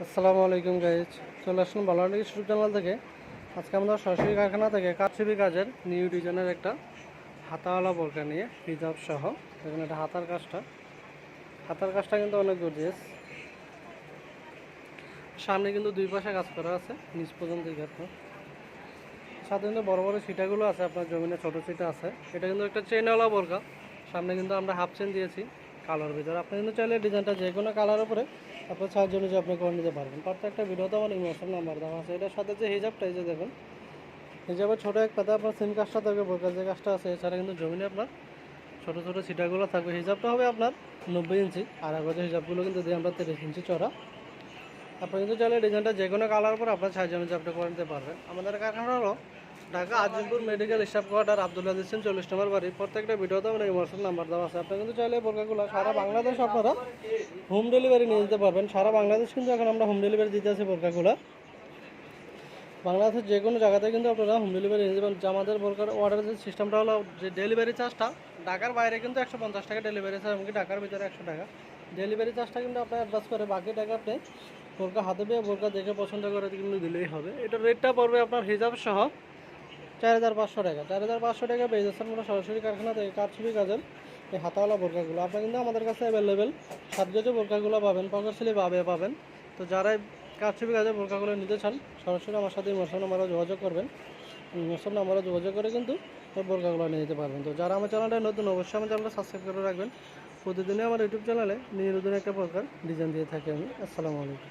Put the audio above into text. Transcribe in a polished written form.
আসসালামু আলাইকুম গাইজ, চলে আসুন বালান্ডি ইউটিউব চ্যানেল থেকে। আজকে আমরা সরাসরি কারখানা থেকে কারচুপি কাজের নিউ ডিজাইনের একটা হাতাওয়ালা বোরকা নিয়ে হিজাব সহ। দেখুন এটা হাতার কাজটা কিন্তু অনেক গর্জিয়াস। সামনে কিন্তু দুই পাশে কাজ করা আছে, নিচ পর্যন্ত আপনার সাথে কিন্তু বড় বড় ছিটাগুলো আছে, আপনার জমিনে ছোটো ছিটা আছে। এটা কিন্তু একটা চেনওয়ালা বোরকা। সামনে কিন্তু আমরা হাফ চেন দিয়েছি কালার ভিতরে। আপনি কিন্তু চাইলে ডিজাইনটা যে কোনো কালার উপরে আপনার সাহায্য অনুযায়ী আপনি করে নিতে পারবেন। প্রত্যেকটা ভিডিওতে আমার ইমোশন নাম্বার দেওয়া আছে। এটার সাথে যে হিজাবটা, এই যে দেখুন হিজাবের ছোটো এক পাতা আপনার সেম কাজটা থাকবে, বোরকার যে কাজটা আছে। এছাড়া কিন্তু জমিনে আপনার ছোটো ছোটো ছিটাগুলো থাকবে। হিজাবটা হবে আপনার 90 ইঞ্চি, আর আগের হিজাবগুলো কিন্তু দিয়ে আমরা 30 ইঞ্চি চড়া। আপনি কিন্তু চাইলে ডিজাইনটা যে কোনো কালার উপর আপনার সাহায্য অনুযায়ী আপনি করে নিতে পারবেন। আমাদের কারখানা হলো Dhaka Azimpur medical staff quarter, Abdullah দিচ্ছেন 40 নম্বর বাড়ি। প্রত্যেকটা ভিডিওতে আমার ইমোশন নাম্বার দেওয়া আছে। আপনি কিন্তু চাইলে বোরকাগুলো সারা বাংলাদেশ আপনারা হোম ডেলিভারি নিয়ে যেতে পারবেন। সারা বাংলাদেশ কিন্তু এখন আমরা হোম ডেলিভারি দিতে আছি বোরকাগুলো। বাংলাদেশের যে কোনো জায়গাতে কিন্তু আপনারা হোম ডেলিভারি নিয়ে যাবেন। আমাদের বোরকার অর্ডারের সিস্টেমটা হলো যে ডেলিভারি চার্জটা ঢাকার বাইরে কিন্তু 150 টাকা ডেলিভারি চার্জ, এমনকি ঢাকার ভিতরে 100 টাকা ডেলিভারি চার্জটা কিন্তু আপনার অ্যাডভান্স করে, বাকি টাকা আপনি বোরকা হাতে পেয়ে বোরকা দেখে পছন্দ করে কিন্তু দিলেই হবে। এটার রেটটা পড়বে আপনার হিজাব সহ 4500 টাকা। 4500 টাকা পেয়ে যাচ্ছেন আমরা সরাসরি কারখানা থেকে কারচুপি কাজের এই হাতাওয়ালা বোরকাগুলো। আপনার কিন্তু আমাদের কাছে অ্যাভেলেবেল 7 গজে বোরকাগুলো পাবেন, পকেট স্লিপ পাবেন। তো যারাই কারচুপি কাজের বোরকাগুলো নিতে চান সরাসরি আমার সাথে ইমোশন নাম্বারে যোগাযোগ করবেন। ইমোশন নাম্বারে যোগাযোগ করে কিন্তু বোরকাগুলো নিয়ে যেতে পারবেন। তো যারা আমার চ্যানেলটা নতুন, অবশ্যই আমার চ্যানেলটা সাবস্ক্রাইব করে রাখবেন। প্রতিদিনই আমার ইউটিউব চ্যানেলে নিয়ে নতুন একটা প্রকার ডিজাইন দিয়ে থাকি আমি। আসসালামু আলাইকুম।